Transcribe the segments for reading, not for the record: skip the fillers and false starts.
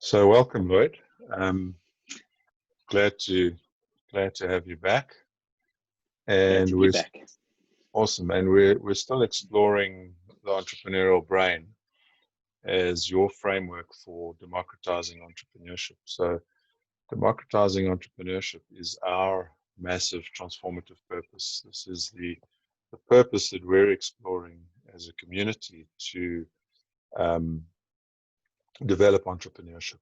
So welcome, Lloyd. Um, glad to have you back. And we're back. Awesome, and we're still exploring the entrepreneurial brain as your framework for democratizing entrepreneurship. So, democratizing entrepreneurship is our massive transformative purpose. This is the purpose that we're exploring as a community to develop entrepreneurship.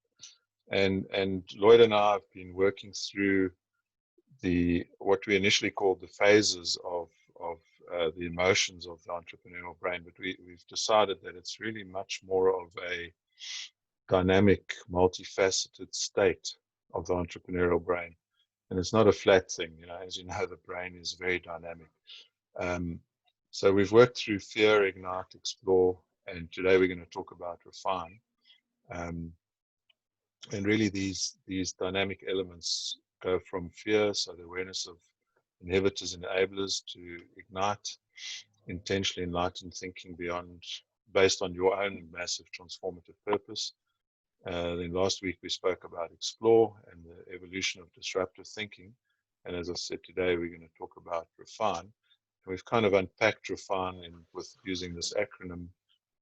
And Lloyd and I have been working through what we initially called the phases of the emotions of the entrepreneurial brain, but we've decided that it's really much more of a dynamic, multifaceted state of the entrepreneurial brain, and it's not a flat thing. As you know, the brain is very dynamic. So we've worked through fear, ignite, explore, and today we're going to talk about refine. And really, these dynamic elements go from fear, so the awareness of inhibitors and enablers, to ignite, intentionally enlightened thinking based on your own massive transformative purpose. Then last week we spoke about explore and the evolution of disruptive thinking. And as I said, today we're going to talk about refine. And we've kind of unpacked refine with using this acronym,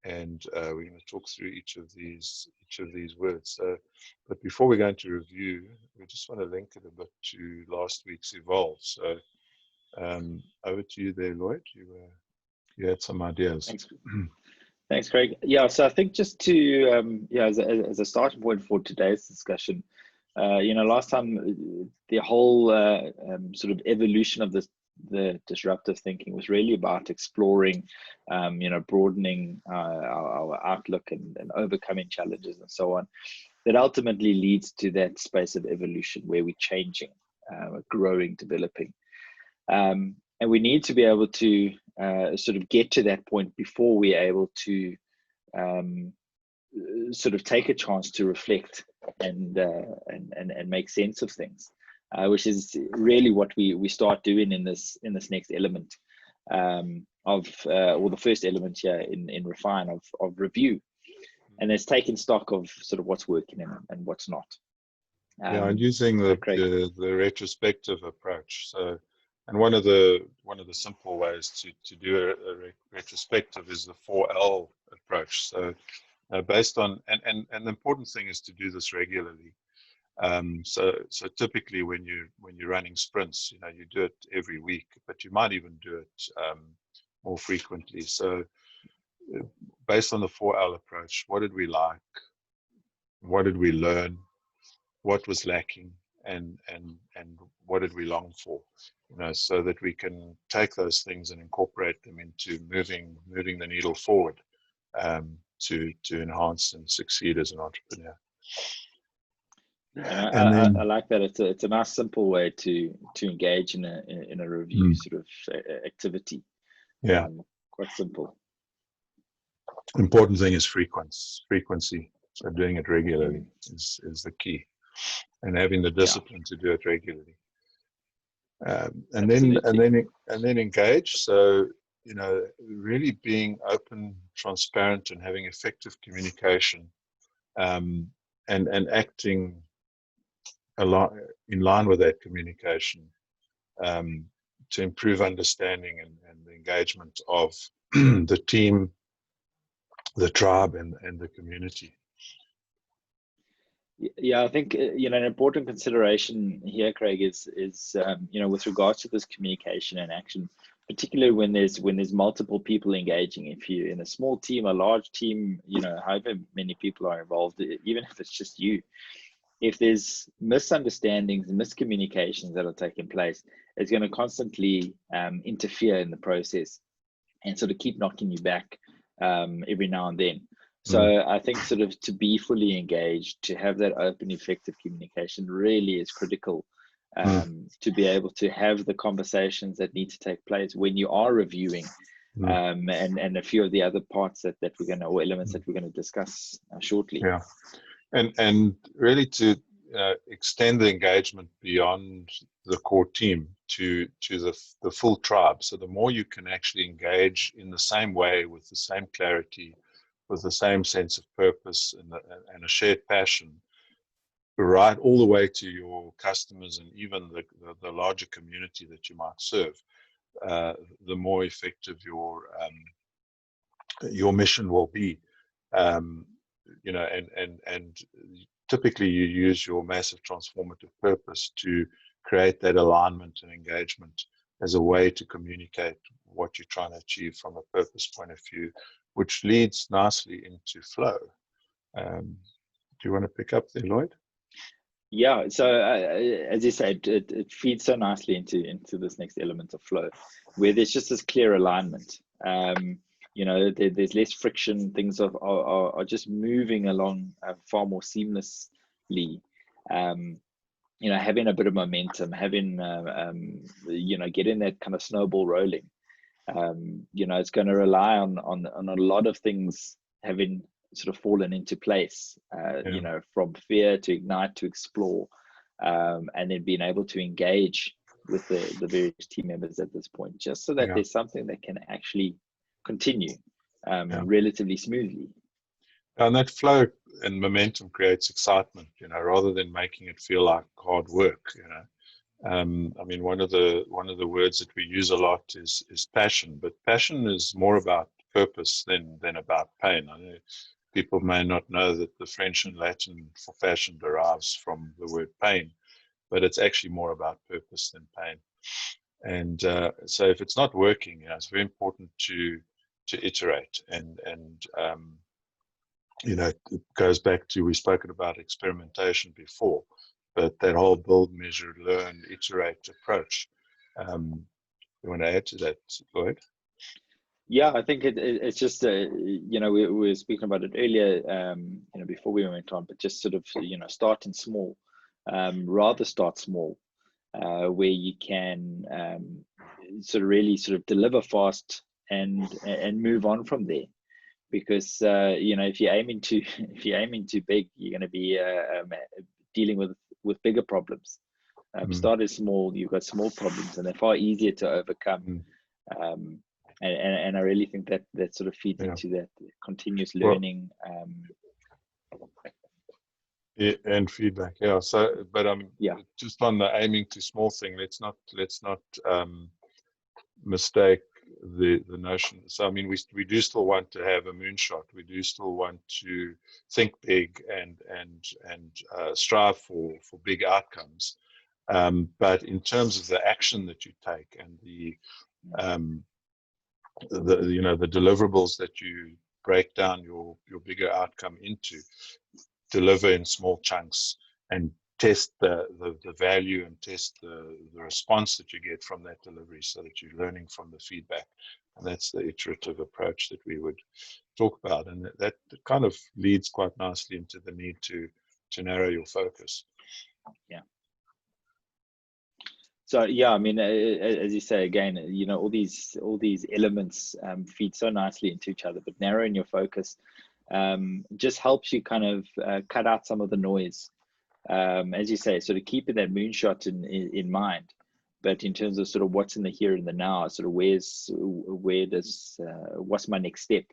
and we're going to talk through each of these words. So, but before we go into review, we just want to link it a bit to last week's evolve. So, over to you there, Lloyd. You had some ideas. Thanks, Craig. Yeah, so I think just to as a starting point for today's discussion, last time the whole sort of evolution of the disruptive thinking was really about exploring, broadening our outlook and overcoming challenges and so on. That ultimately leads to that space of evolution where we're changing, growing, developing. And we need to be able to sort of get to that point before we're able to sort of take a chance to reflect and make sense of things. Which is really what we start doing in this next element or the first element here in refine of review, and it's taking stock of sort of what's working and what's not. And using the retrospective approach. So, and one of the simple ways to do a retrospective is the 4L approach. So, based on and the important thing is to do this regularly. So typically when you're running sprints, you do it every week, but you might even do it more frequently. So based on the 4L approach, what did we like? What did we learn? What was lacking? And what did we long for? So that we can take those things and incorporate them into moving the needle forward to enhance and succeed as an entrepreneur. I like that. It's a nice, simple way to engage in a review sort of activity. Yeah, quite simple. Important thing is frequency. So doing it regularly is the key, and having the discipline to do it regularly. And then engage. So really being open, transparent, and having effective communication, and acting in line with that communication, to improve understanding and the engagement of the team, the tribe, and the community. Yeah, I think an important consideration here, Craig, is with regards to this communication and action, particularly when there's multiple people engaging. If you're in a small team, a large team, however many people are involved, even if it's just you. If there's misunderstandings and miscommunications that are taking place, it's going to constantly interfere in the process and sort of keep knocking you back every now and then. So I think sort of to be fully engaged, to have that open, effective communication really is critical to be able to have the conversations that need to take place when you are reviewing and a few of the other parts that we're going to, or elements that we're going to discuss shortly. Yeah. And really to extend the engagement beyond the core team to the full tribe. So the more you can actually engage in the same way, with the same clarity, with the same sense of purpose and a shared passion, right all the way to your customers and even the larger community that you might serve, the more effective your mission will be. You know, and typically you use your massive transformative purpose to create that alignment and engagement as a way to communicate what you're trying to achieve from a purpose point of view, which leads nicely into flow. Do you want to pick up there, Lloyd? Yeah, so as you said, it feeds so nicely into this next element of flow, where there's just this clear alignment. You know, there's less friction. Things are just moving along far more seamlessly. You know, having a bit of momentum, having you know, getting that kind of snowball rolling. You know, it's going to rely on a lot of things having sort of fallen into place, you know, from fear to ignite to explore, and then being able to engage with the various team members at this point, just so that there's something that can actually continue relatively smoothly. And that flow and momentum creates excitement, you know, rather than making it feel like hard work, you know. I mean, one of the words that we use a lot is passion, but passion is more about purpose than about pain. I know people may not know that the French and Latin for passion derives from the word pain, but it's actually more about purpose than pain. And so if it's not working, you know, it's very important to iterate and you know, it goes back to, we've spoken about experimentation before, but that whole build, measure, learn, iterate approach. You want to add to that, Lloyd? Yeah, I think it's just, you know, we were speaking about it earlier, you know, before we went on, but just sort of, you know, starting small, rather start small, where you can sort of really sort of deliver fast and move on from there. Because you know, if you're aiming too big, you're going to be dealing with bigger problems. Start as small. You've got small problems, and they're far easier to overcome. And I really think that sort of feeds into that continuous learning. And feedback. Yeah. So, but just on the aiming too small thing, let's not mistake the notion. So I mean, we do still want to have a moonshot. We do still want to think big and strive for big outcomes. But in terms of the action that you take and the you know, the deliverables that you break down your bigger outcome into, deliver in small chunks and test the value and test the response that you get from that delivery, so that you're learning from the feedback. And that's the iterative approach that we would talk about. And that kind of leads quite nicely into the need to narrow your focus. Yeah. So yeah, I mean, as you say, again, you know, all these elements feed so nicely into each other, but narrowing your focus just helps you kind of cut out some of the noise. As you say, sort of keeping that moonshot in mind, but in terms of sort of what's in the here and the now, sort of what's my next step?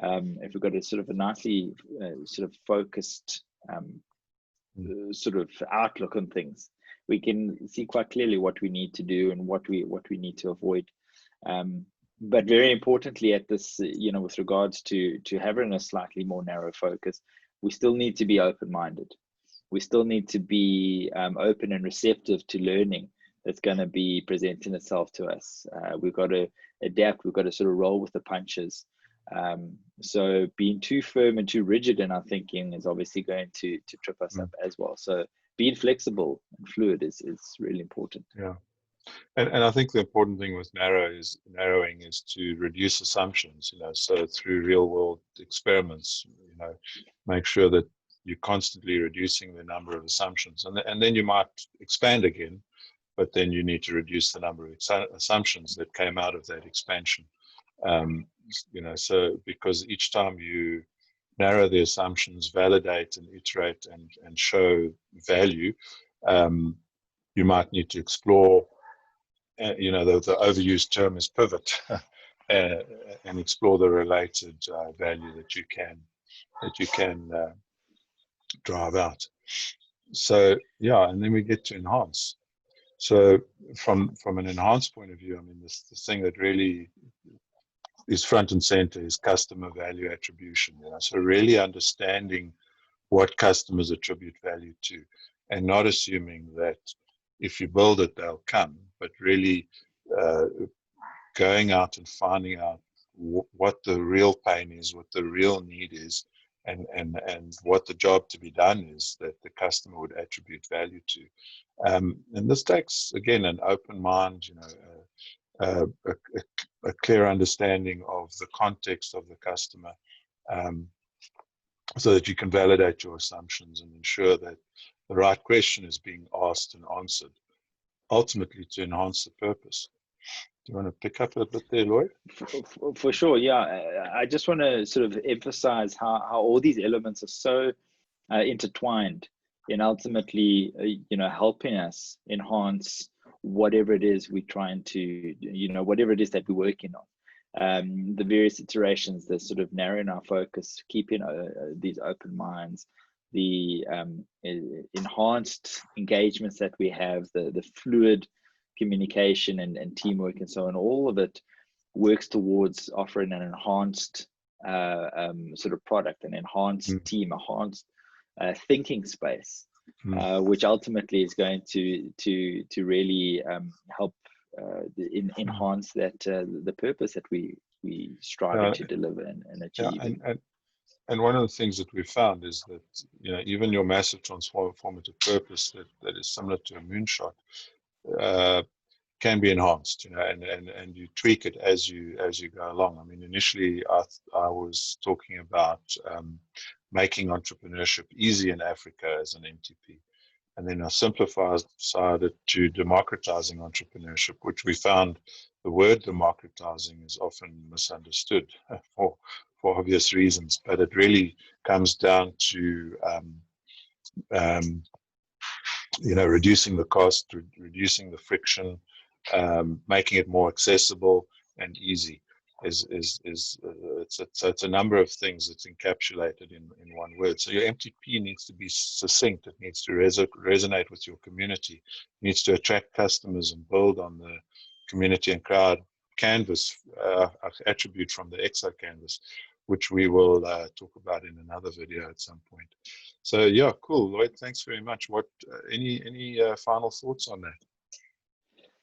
If we've got a sort of a nicely sort of focused sort of outlook on things, we can see quite clearly what we need to do and what we need to avoid. But very importantly, at this, you know, with regards to having a slightly more narrow focus, we still need to be open-minded. We still need to be open and receptive to learning that's going to be presenting itself to us. We've got to adapt. We've got to sort of roll with the punches. So being too firm and too rigid in our thinking is obviously going to trip us up as well. So being flexible and fluid is really important. Yeah. And I think the important thing with narrowing is to reduce assumptions, you know, so through real world experiments, you know, make sure that you're constantly reducing the number of assumptions, and then you might expand again, but then you need to reduce the number of assumptions that came out of that expansion. You know, so because each time you narrow the assumptions, validate and iterate and show value, you might need to explore. You know, the overused term is pivot, and explore the related value that you can drive out. So yeah, and then we get to enhance. So from an enhanced point of view, I mean, the thing that really is front and center is customer value attribution. So really understanding what customers attribute value to, and not assuming that if you build it, they'll come, but really uh, going out and finding out what the real pain is, what the real need is, and what the job to be done is that the customer would attribute value to. And this takes, again, an open mind, a clear understanding of the context of the customer, um, so that you can validate your assumptions and ensure that the right question is being asked and answered, ultimately to enhance the purpose. Do you want to pick up a bit there, Lloyd? For sure, yeah. I just want to sort of emphasize how all these elements are so intertwined in ultimately, helping us enhance whatever it is we're trying to, whatever it is that we're working on. The various iterations, the sort of narrowing our focus, keeping these open minds, the enhanced engagements that we have, the fluid communication and teamwork and so on, all of it works towards offering an enhanced sort of product, an enhanced team, enhanced thinking space, which ultimately is going to really help enhance that the purpose that we striving to deliver and achieve. And one of the things that we found is that even your massive transformative purpose that is similar to a moonshot can be enhanced, and you tweak it as you go along. I mean, initially I was talking about making entrepreneurship easy in Africa as an MTP, and then I simplified it to democratizing entrepreneurship, which we found the word democratizing is often misunderstood for obvious reasons, but it really comes down to reducing the cost, reducing the friction, making it more accessible and easy. It's a number of things that's encapsulated in one word. So your MTP needs to be succinct. It needs to resonate with your community. It needs to attract customers and build on the community and crowd canvas, attribute from the EXO canvas, which we will talk about in another video at some point. So yeah, cool, Lloyd. Thanks very much. What any final thoughts on that?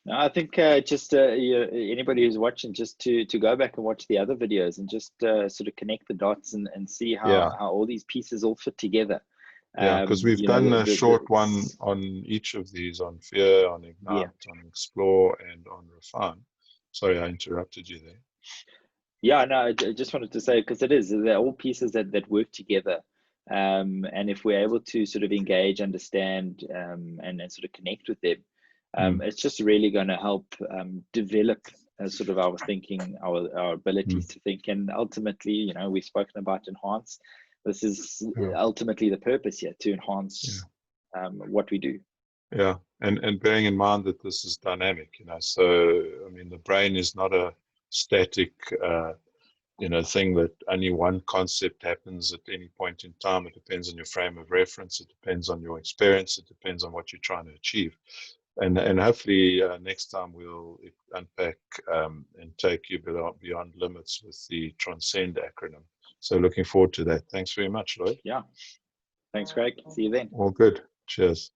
No, I think just anybody who's watching, just to go back and watch the other videos and just sort of connect the dots and see how all these pieces all fit together. Yeah, because we've done a short one on each of these, on fear, on ignite, on explore, and on refine. Sorry, I interrupted you there. Yeah, no, I just wanted to say, because they're all pieces that work together. And if we're able to sort of engage, understand, and sort of connect with them, it's just really going to help develop sort of our thinking, our abilities to think, and ultimately, we've spoken about enhance. This is ultimately the purpose here, to enhance what we do. Yeah, and bearing in mind that this is dynamic, so I mean, the brain is not a static thing that only one concept happens at any point in time. It depends on your frame of reference, it depends on your experience, it depends on what you're trying to achieve. And hopefully next time we'll unpack and take you beyond limits with the Transcend acronym. So looking forward to that. Thanks very much, Lloyd. Yeah. Thanks, Craig. See you then. All good. Cheers.